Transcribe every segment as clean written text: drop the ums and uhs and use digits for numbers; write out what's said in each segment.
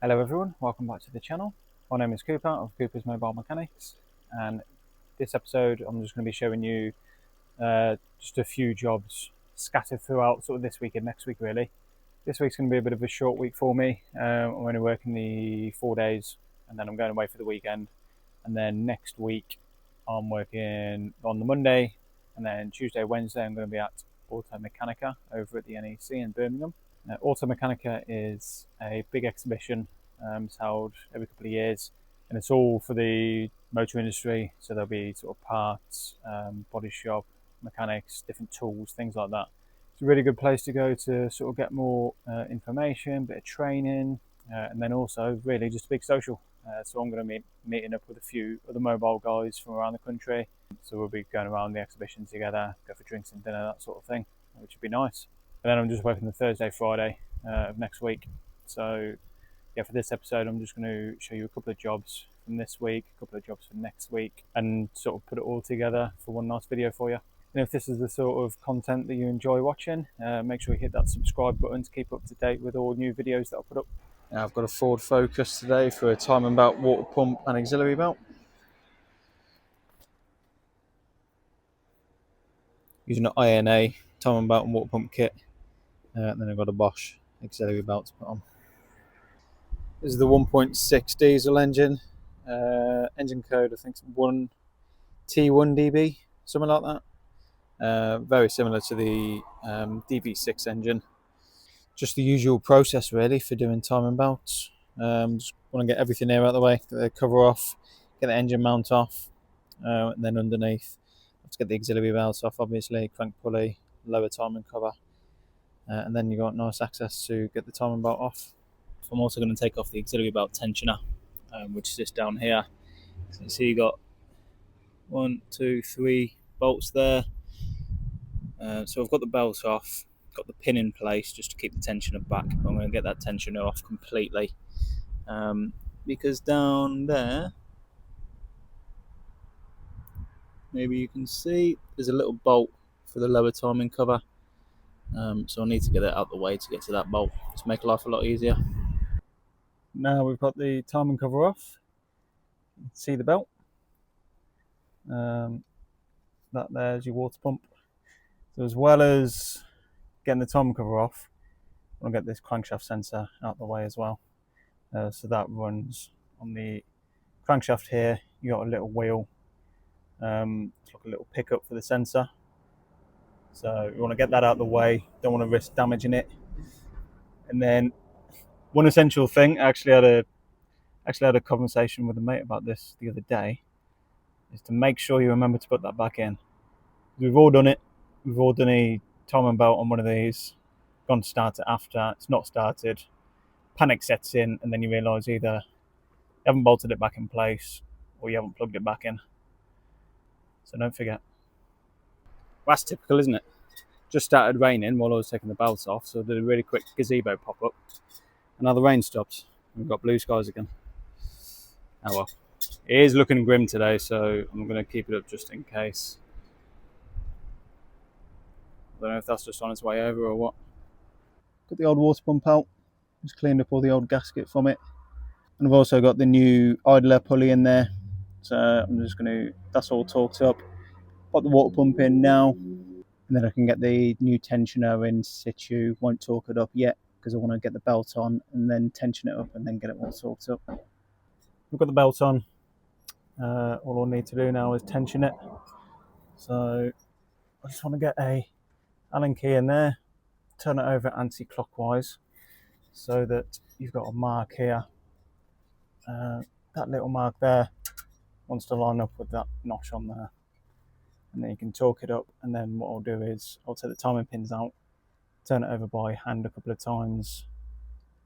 Hello everyone, welcome back to the channel. My name is Cooper of Cooper's Mobile Mechanics, and this episode I'm just going to be showing you just a few jobs scattered throughout sort of this week and next week really. This week's going to be a bit of a short week for me. I'm only working the 4 days and then I'm going away for the weekend, and then next week I'm working on the Monday, and then Tuesday, Wednesday I'm going to be at Auto Mechanica over at the NEC in Birmingham. Auto Mechanica is a big exhibition. It's held every couple of years, and it's all for the motor industry. So there'll be sort of parts, body shop, mechanics, different tools, things like that. It's a really good place to go to sort of get more information, bit of training, and then also really just a big social. So I'm going to be meeting up with a few other mobile guys from around the country. So we'll be going around the exhibition together, go for drinks and dinner, that sort of thing, which would be nice. And then I'm just working the Thursday, Friday of next week. So yeah, for this episode, I'm just going to show you a couple of jobs from this week, a couple of jobs from next week, and sort of put it all together for one nice video for you. And if this is the sort of content that you enjoy watching, make sure you hit that subscribe button to keep up to date with all new videos that I'll put up. Now I've got a Ford Focus today for a time and belt, water pump and auxiliary belt. Using an INA time and belt and water pump kit. And then I've got a Bosch auxiliary belt to put on. This is the 1.6 diesel engine. Engine code, I think it's T1DB, something like that. Very similar to the DV6 engine. Just the usual process really for doing time and belts. Just want to get everything here out of the way, get the cover off, get the engine mount off, and then underneath, have to get the auxiliary belt off, obviously, crank pulley, lower timing cover, and then you've got nice access to get the timing belt off. So I'm also going to take off the auxiliary belt tensioner, which sits down here. So you see you got 1, 2, 3 bolts there. So I've got the belt off, got the pin in place just to keep the tensioner back. I'm going to get that tensioner off completely, because down there, maybe you can see, there's a little bolt for the lower timing cover. So I need to get it out the way to get to that bolt to make life a lot easier. Now we've got the timing cover off. You can see the belt. That there's your water pump. So as well as getting the timing cover off, I want to get this crankshaft sensor out the way as well. So that runs on the crankshaft here. You got a little wheel. It's like a little pickup for the sensor. So you want to get that out the way. Don't want to risk damaging it. And then one essential thing, I actually had a conversation with a mate about this the other day, is to make sure you remember to put that back in. We've all done it. We've all done a timing belt on one of these, gone to start it after, it's not started, panic sets in, and then you realise either you haven't bolted it back in place or you haven't plugged it back in. So don't forget. Well, that's typical, isn't it? Just started raining while I was taking the belt off, so I did a really quick gazebo pop-up, and now the rain stopped. We've got blue skies again. Oh well. It is looking grim today, so I'm going to keep it up just in case. I don't know if that's just on its way over or what. Got the old water pump out. Just cleaned up all the old gasket from it. And I've also got the new idler pulley in there. So I'm just going to, that's all torqued up. Put the water pump in now. And then I can get the new tensioner in situ. Won't torque it up yet because I want to get the belt on and then tension it up and then get it all torqued up. We've got the belt on. All I need to do now is tension it. So I just want to get a Allen key in there, turn it over anti-clockwise so that you've got a mark here. That little mark there wants to line up with that notch on there. And then you can torque it up, and then what I'll do is I'll take the timing pins out, turn it over by hand a couple of times,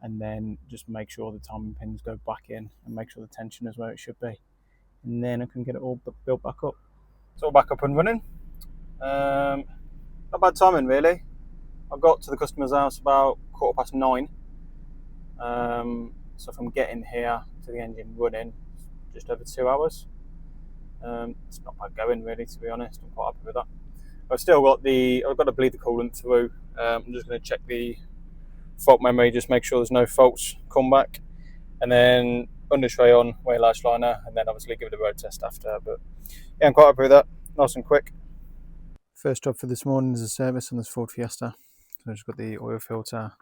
and then just make sure the timing pins go back in and make sure the tension is where it should be. And then I can get it all built back up. It's all back up and running. Not bad timing really. I got to the customer's house about 9:15. So from getting here to the engine running, just over 2 hours. It's not bad going really, to be honest. I'm quite happy with that. I've got to bleed the coolant through. I'm just going to check the fault memory, just make sure there's no faults come back. and then under tray on, weigh lash liner, and then obviously give it a road test after. But yeah, I'm quite happy with that. Nice and quick. First job for this morning is a service on this Ford Fiesta. So I've just got the oil filter,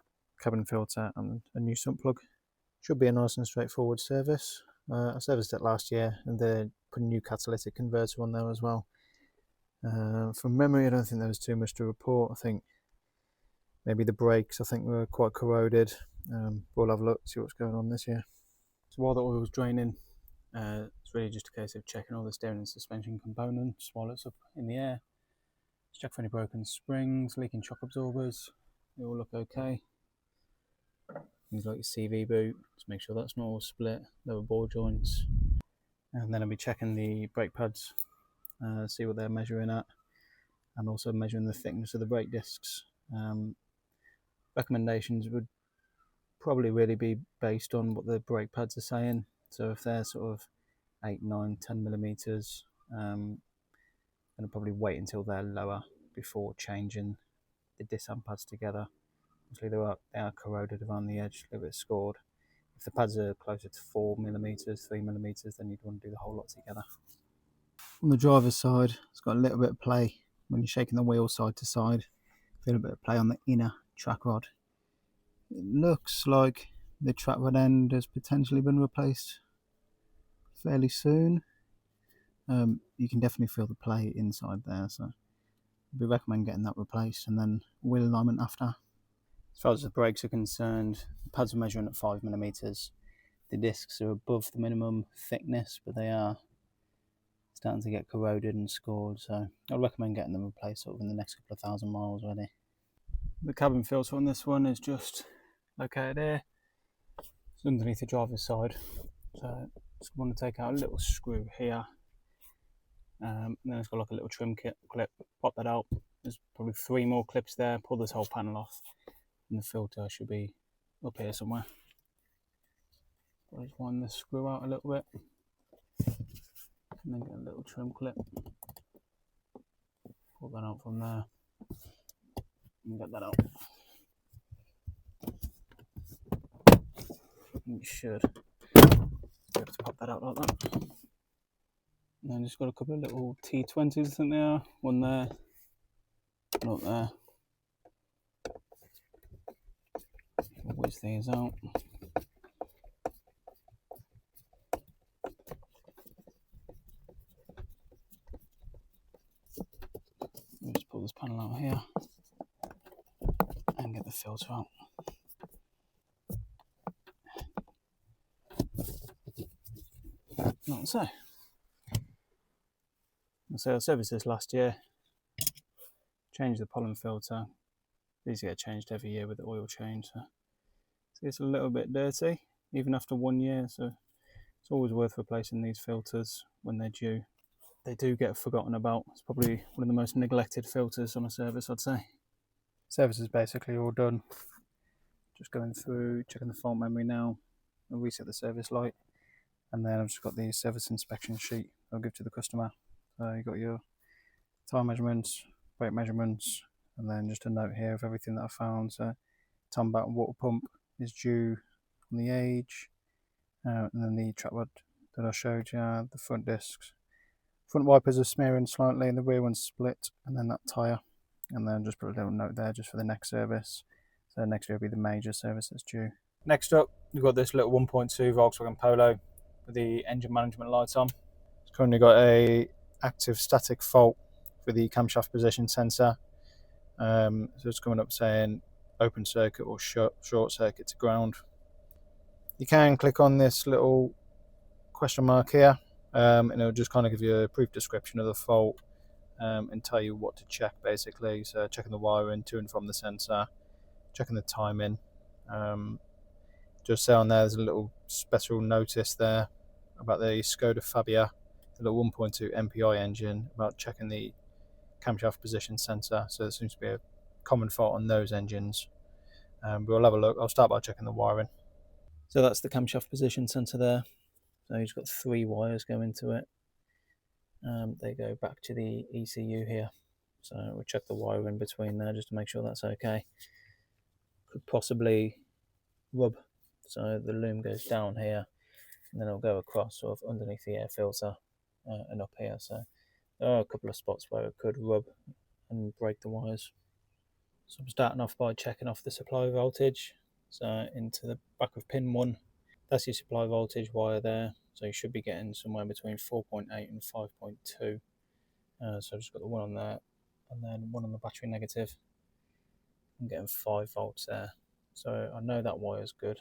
cabin filter, and a new sump plug. Should be a nice and straightforward service. I serviced it last year, and they put a new catalytic converter on there as well. From memory, I don't think there was too much to report. I think maybe the brakes, I think, were quite corroded. We'll have a look, see what's going on this year. So while the oil's draining, it's really just a case of checking all the steering and suspension components while it's up in the air. Just check for any broken springs, leaking shock absorbers. They all look okay. Things like your CV boot, just make sure that's not all split, lower ball joints. And then I'll be checking the brake pads, see what they're measuring at, and also measuring the thickness of the brake discs. Recommendations would probably really be based on what the brake pads are saying. So if they're sort of 8, 9, 10 millimeters, I'll probably wait until they're lower before changing the disc and pads together. Obviously they are corroded around the edge, a little bit scored. If the pads are closer to 4 millimeters, 3 millimeters, then you'd want to do the whole lot together. On the driver's side, it's got a little bit of play when you're shaking the wheel side to side. Feel a bit of play on the inner track rod. It looks like the track rod end has potentially been replaced fairly soon. You can definitely feel the play inside there, so we recommend getting that replaced and then wheel alignment after. As far as the brakes are concerned, the pads are measuring at 5 millimeters. The discs are above the minimum thickness, but they are starting to get corroded and scored, so I'd recommend getting them replaced sort of in the next couple of thousand miles already. The cabin filter on this one is just located here. It's underneath the driver's side, so just want to take out a little screw here. And then it's got like a little trim clip, pop that out. There's probably 3 more clips there, pull this whole panel off, and the filter should be up here somewhere. I'll just wind the screw out a little bit, and then get a little trim clip, pull that out from there, and get that out. And you should be able to pop that out like that. And then just got a couple of little T20s, I think they are. One there, one up there. I'll whiz these out. Just pull this panel out here and get the filter out. Like so. So I serviced this last year, changed the pollen filter. These get changed every year with the oil change. So it's a little bit dirty, even after 1 year. So it's always worth replacing these filters when they're due. They do get forgotten about. It's probably one of the most neglected filters on a service, I'd say. Service is basically all done. Just going through, checking the fault memory now. I'll reset the service light. And then I've just got the service inspection sheet I'll give to the customer. So you've got your tyre measurements, brake measurements, and then just a note here of everything that I found. So Tombat water pump is due on the age, and then the track rod that I showed you, the front discs. Front wipers are smearing slightly, and the rear one's split, and then that tyre. And then just put a little note there just for the next service. So next year will be the major service that's due. Next up, we've got this little 1.2 Volkswagen Polo with the engine management lights on. It's currently got a active static fault for the camshaft position sensor. So it's coming up saying open circuit or short circuit to ground. You can click on this little question mark here, and it'll just kind of give you a brief description of the fault and tell you what to check basically. So checking the wiring to and from the sensor, checking the timing. Just say on there's a little special notice there about the Skoda Fabia, the little 1.2 MPI engine, about checking the camshaft position sensor. So there seems to be a common fault on those engines. But we'll have a look. I'll start by checking the wiring. So that's the camshaft position sensor there. So you've got 3 wires going to it. They go back to the ECU here. So we'll check the wiring between there just to make sure that's okay. Could possibly rub So the loom goes down here, and then it'll go across sort of underneath the air filter and up here. So there are a couple of spots where it could rub and break the wires. So I'm starting off by checking off the supply voltage. So into the back of pin 1, that's your supply voltage wire there. So you should be getting somewhere between 4.8 and 5.2. So I've just got the one on there, and then one on the battery negative. I'm getting 5 volts there. So I know that wire is good.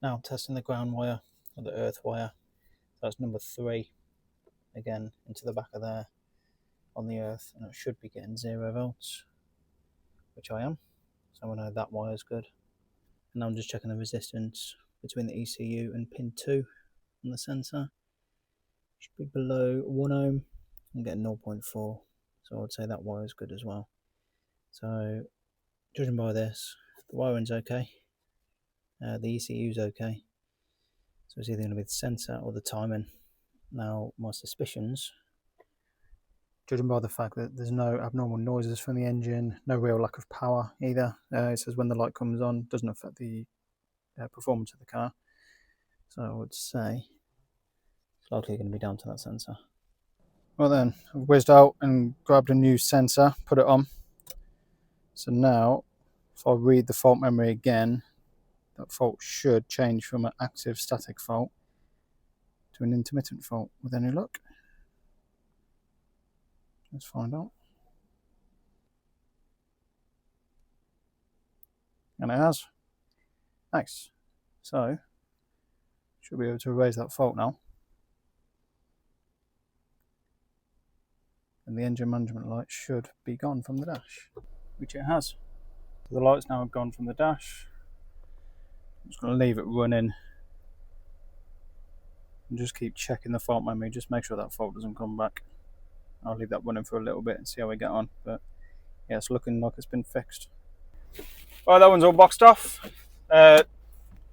Now I'm testing the ground wire, or the earth wire. That's number 3, again into the back of there on the earth, and I should be getting 0 volts, which I am. So I know that wire is good. And now I'm just checking the resistance between the ECU and pin 2 on the sensor. Should be below 1 ohm. I'm getting 0.4, so I would say that wire is good as well. So judging by this, the wiring's okay, the ECU's okay, so it's either going to be the sensor or the timing. Now my suspicions, judging by the fact that there's no abnormal noises from the engine, no real lack of power either. It says when the light comes on, doesn't affect the performance of the car. So I would say it's likely going to be down to that sensor. Well then, I've whizzed out and grabbed a new sensor, put it on. So now, if I read the fault memory again, that fault should change from an active static fault to an intermittent fault with any luck. Let's find out. And it has. Nice. So, should be able to erase that fault now. And the engine management light should be gone from the dash, which it has. The lights now have gone from the dash. I'm just going to leave it running and just keep checking the fault memory, just make sure that fault doesn't come back. I'll leave that running for a little bit and see how we get on, but yeah, it's looking like it's been fixed. Well, that one's all boxed off.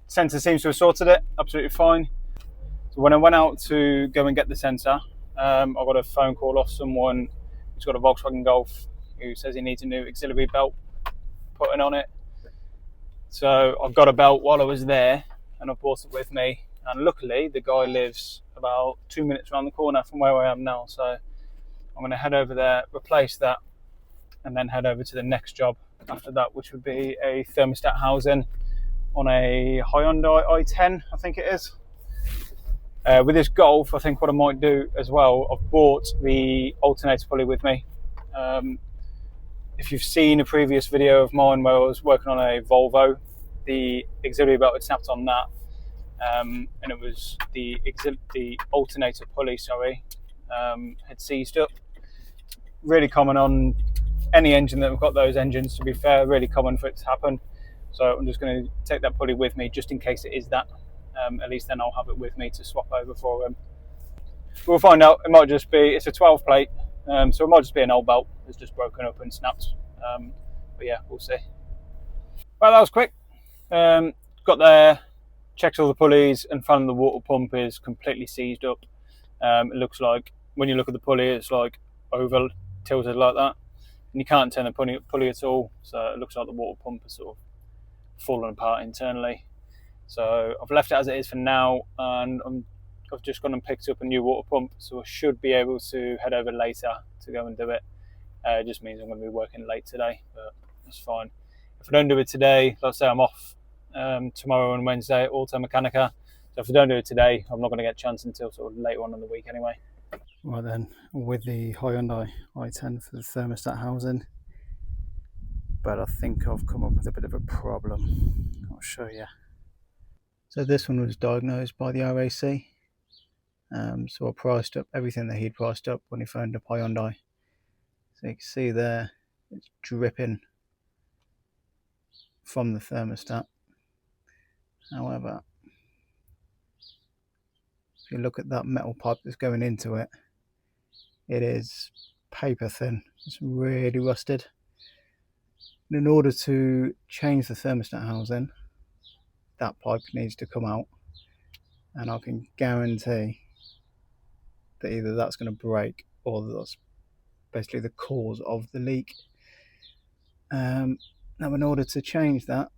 Sensor seems to have sorted it absolutely fine. So when I went out to go and get the sensor, I got a phone call off someone who's got a Volkswagen Golf who says he needs a new auxiliary belt putting on it. So I got a belt while I was there and I brought it with me, and luckily the guy lives about 2 minutes around the corner from where I am now, so I'm going to head over there, replace that, and then head over to the next job after that, which would be a thermostat housing on a Hyundai i10, I think it is. With this Golf, I think what I might do as well, I've brought the alternator pulley with me. If you've seen a previous video of mine where I was working on a Volvo, the auxiliary belt had snapped on that, and it was the alternator pulley, had seized up. Really common on any engine that we've got those engines, to be fair, really common for it to happen. So I'm just going to take that pulley with me just in case it is that. At least then I'll have it with me to swap over for him. We'll find out. It might just be, it's a 12 plate, so it might just be an old belt that's just broken up and snapped. But yeah, we'll see. Well, that was quick. Got there, checked all the pulleys, and found the water pump is completely seized up. It looks like, when you look at the pulley, it's like over tilted like that, and you can't turn the pulley at all, so it looks like the water pump is sort of fallen apart internally. So I've left it as it is for now, and I've just gone and picked up a new water pump, so I should be able to head over later to go and do it. It just means I'm going to be working late today, but that's fine. If I don't do it today, let's say I'm off tomorrow and Wednesday at Auto Mechanica, so if I don't do it today, I'm not going to get a chance until sort of later on in the week anyway. Well then, with the Hyundai i10 for the thermostat housing, but I think I've come up with a bit of a problem. I'll show you. So this one was diagnosed by the RAC. So I priced up everything that he'd priced up when he phoned up Hyundai. So you can see there, it's dripping from the thermostat. However, if you look at that metal pipe that's going into it, it is paper thin. It's really rusted. And in order to change the thermostat housing, that pipe needs to come out, and I can guarantee that either that's going to break or that's basically the cause of the leak. Now in order to change that,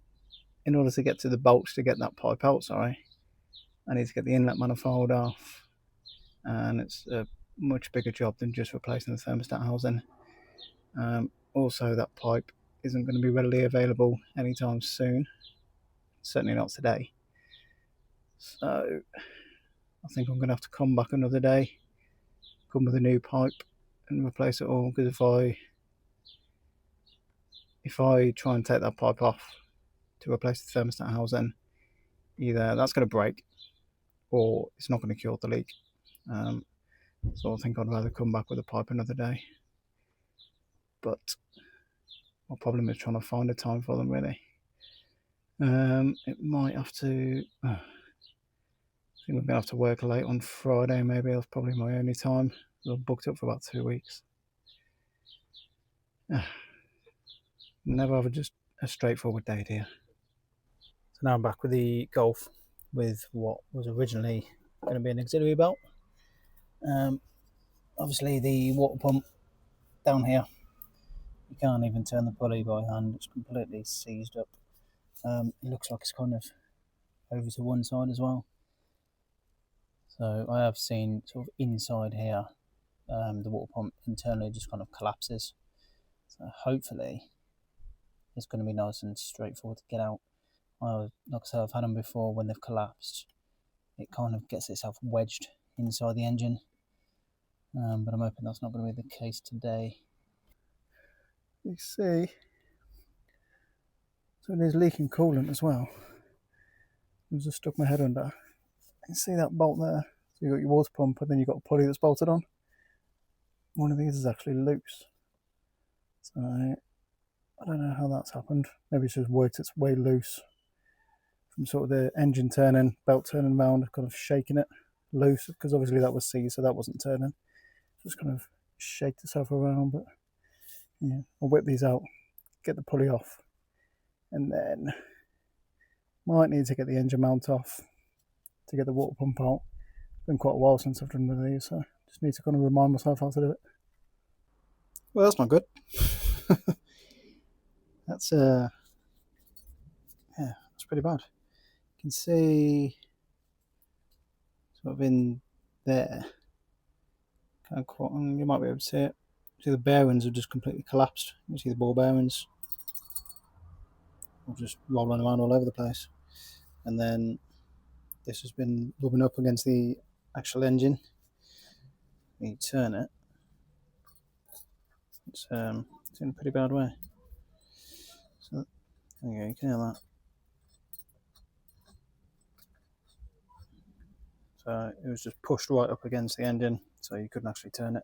in order to get to the bolts to get that pipe out, I need to get the inlet manifold off, and it's a much bigger job than just replacing the thermostat housing. Also, that pipe isn't going to be readily available anytime soon, certainly not today. So I think I'm going to have to come back another day, come with a new pipe and replace it all, because if I try and take that pipe off to replace the thermostat housing, either that's going to break or it's not going to cure the leak. So I think I'd rather come back with a pipe another day. But my problem is trying to find a time for them, really. It might have to... I think we're going to have to work late on Friday, maybe. That's probably my only time. I'm booked up for about 2 weeks. Never have just a straightforward day, dear. So now I'm back with the Golf, with what was originally going to be an auxiliary belt. Obviously the water pump down here, you can't even turn the pulley by hand, it's completely seized up. It looks like it's kind of over to one side as well. So I have seen sort of inside here, the water pump internally just kind of collapses. So hopefully it's going to be nice and straightforward to get out. Like I said, I've had them before when they've collapsed. It kind of gets itself wedged inside the engine. But I'm hoping that's not going to be the case today. You see, so there's leaking coolant as well. I just stuck my head under. You see that bolt there? So you've got your water pump and then you've got a pulley that's bolted on. One of these is actually loose. So I don't know how that's happened. Maybe it's just worked its way loose from sort of the engine turning, belt turning around, kind of shaking it loose, because obviously that was seized, so that wasn't turning. Just kind of shaked itself around. But yeah, I'll whip these out, get the pulley off, and then might need to get the engine mount off to get the water pump out. It's been quite a while since I've done one of these, so just need to kind of remind myself how to do it. Well, that's not good. That's yeah, that's pretty bad. You can see sort of in there. You might be able to see it. See the bearings have just completely collapsed. You see the ball bearings just rolling around all over the place. And then this has been rubbing up against the actual engine. When you turn it, it's in a pretty bad way. So there you go, you can hear that. So it was just pushed right up against the engine, so you couldn't actually turn it.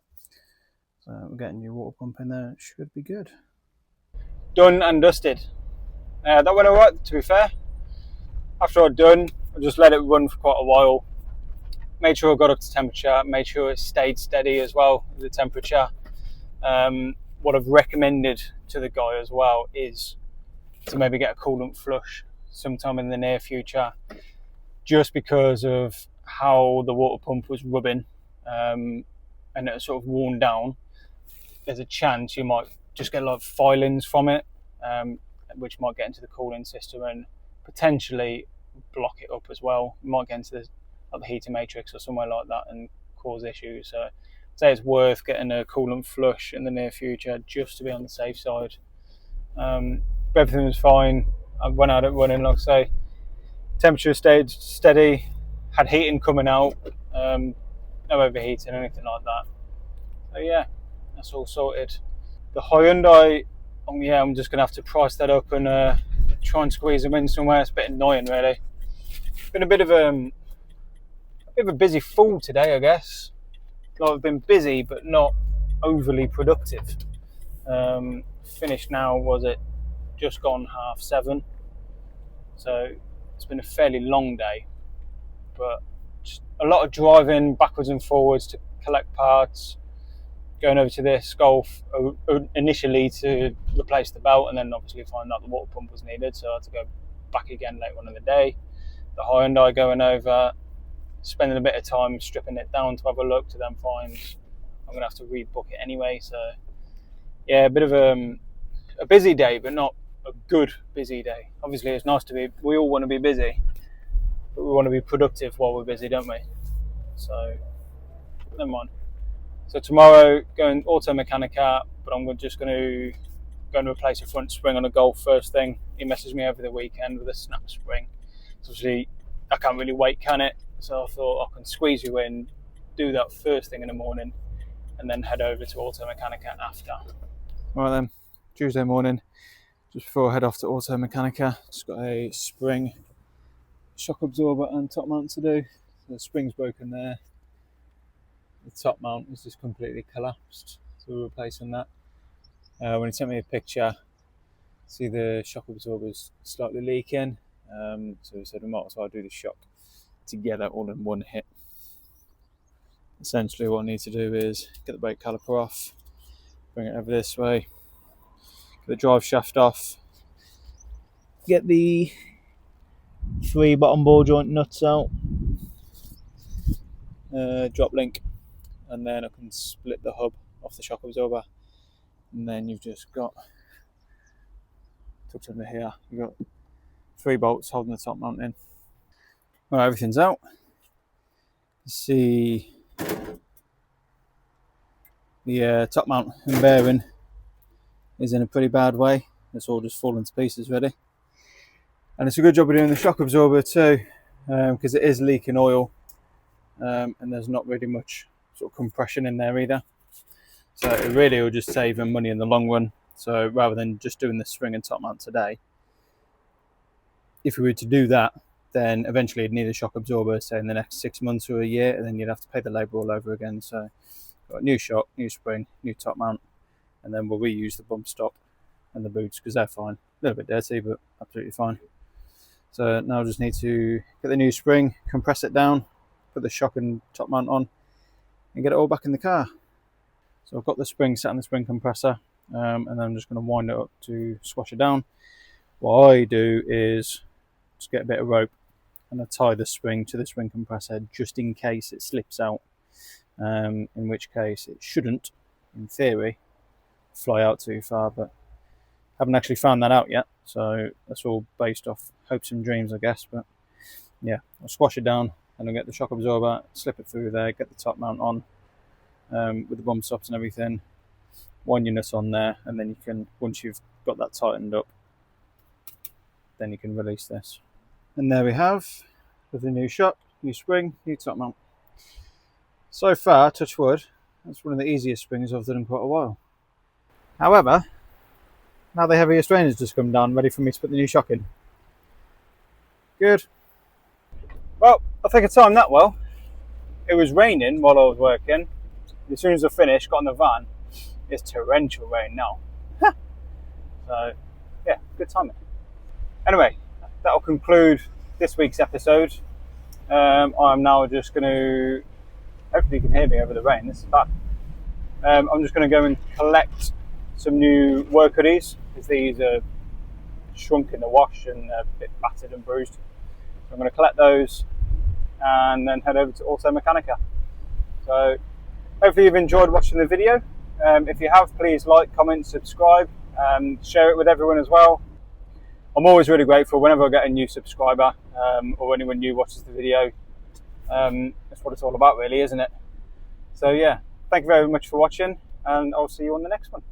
So we're getting new water pump in there. It should be good. Done and dusted. That went alright, to be fair. After I'd done, I just let it run for quite a while. Made sure I got up to temperature, made sure it stayed steady as well, the temperature. What I've recommended to the guy as well is to maybe get a coolant flush sometime in the near future, just because of how the water pump was rubbing, and it was sort of worn down. There's a chance you might just get a lot of filings from it, which might get into the cooling system and potentially block it up as well. You might get into the heater matrix or somewhere like that and cause issues. So I'd say it's worth getting a coolant flush in the near future, just to be on the safe side. Everything was fine. I went out it running, like I say. Temperature stayed steady, had heating coming out, no overheating, anything like that. So yeah, that's all sorted. The Hyundai, I'm just going to have to price that up and try and squeeze them in somewhere. It's a bit annoying, really. It's been a bit of a busy fool today, I guess. Like, I've been busy, but not overly productive. Finished now, was it just gone 7:30? So it's been a fairly long day, but just a lot of driving backwards and forwards to collect parts, going over to this Golf initially to replace the belt, and then obviously find out the water pump was needed, so I had to go back again later on in the day. The Hyundai going over, spending a bit of time stripping it down to have a look, to then find I'm going to have to rebook it anyway. So yeah, a bit of a busy day, but not a good busy day. Obviously, it's nice to be. We all want to be busy, but we want to be productive while we're busy, don't we? So, never mind. So tomorrow, going auto mechanica, but I'm just going to go and replace a front spring on a Golf first thing. He messaged me over the weekend with a snap spring. So obviously, I can't really wait, can it? So I thought I can squeeze you in, do that first thing in the morning, and then head over to auto mechanica after. All right then, Tuesday morning, just before I head off to auto mechanica, just got a spring, shock absorber and top mount to do. So the spring's broken there. The top mount is just completely collapsed, so we're replacing that. When he sent me a picture, see the shock absorber's slightly leaking, so he said we might as well do the shock together all in one hit. Essentially what I need to do is get the brake caliper off, bring it over this way, get the drive shaft off, get the 3 bottom ball joint nuts out, drop link, and then I can split the hub off the shock absorber, and then you've just got, tucked under here, you've got 3 bolts holding the top mount in. Well, everything's out. See the top mount and bearing is in a pretty bad way. It's all just falling to pieces ready. And it's a good job of doing the shock absorber too, because it is leaking oil, and there's not really much sort of compression in there either. So it really will just save them money in the long run. So rather than just doing the spring and top mount today, if we were to do that, then eventually you'd need a shock absorber, say in the next 6 months or a year, and then you'd have to pay the labour all over again. So got a new shock, new spring, new top mount, and then we'll reuse the bump stop and the boots because they're fine. A little bit dirty, but absolutely fine. So now I just need to get the new spring, compress it down, put the shock and top mount on, and get it all back in the car. So I've got the spring set on the spring compressor, and then I'm just going to wind it up to squash it down. What I do is just get a bit of rope and I tie the spring to the spring compressor just in case it slips out, in which case it shouldn't, in theory, fly out too far, but haven't actually found that out yet, so that's all based off hopes and dreams, I guess. But yeah, I'll squash it down and I'll get the shock absorber, slip it through there, get the top mount on, with the bump stops and everything, wind your nuts on there, and then you can, once you've got that tightened up, then you can release this. And there we have, with the new shock, new spring, new top mount. So far, touch wood, that's one of the easiest springs I've done in quite a while. However, now the heaviest rain has just come down, ready for me to put the new shock in. Good. Well, I think I timed that well. It was raining while I was working. As soon as I finished, got in the van, it's torrential rain now. So, yeah, good timing. Anyway, that'll conclude this week's episode. I'm now just going to, hopefully you can hear me over the rain, this is bad. I'm just going to go and collect some new work hoodies, because these are shrunk in the wash and a bit battered and bruised. So I'm going to collect those and then head over to Auto Mechanica. So hopefully you've enjoyed watching the video. If you have, please like, comment, subscribe, share it with everyone as well. I'm always really grateful whenever I get a new subscriber, or anyone new watches the video. That's what it's all about really, isn't it? So yeah, thank you very much for watching, and I'll see you on the next one.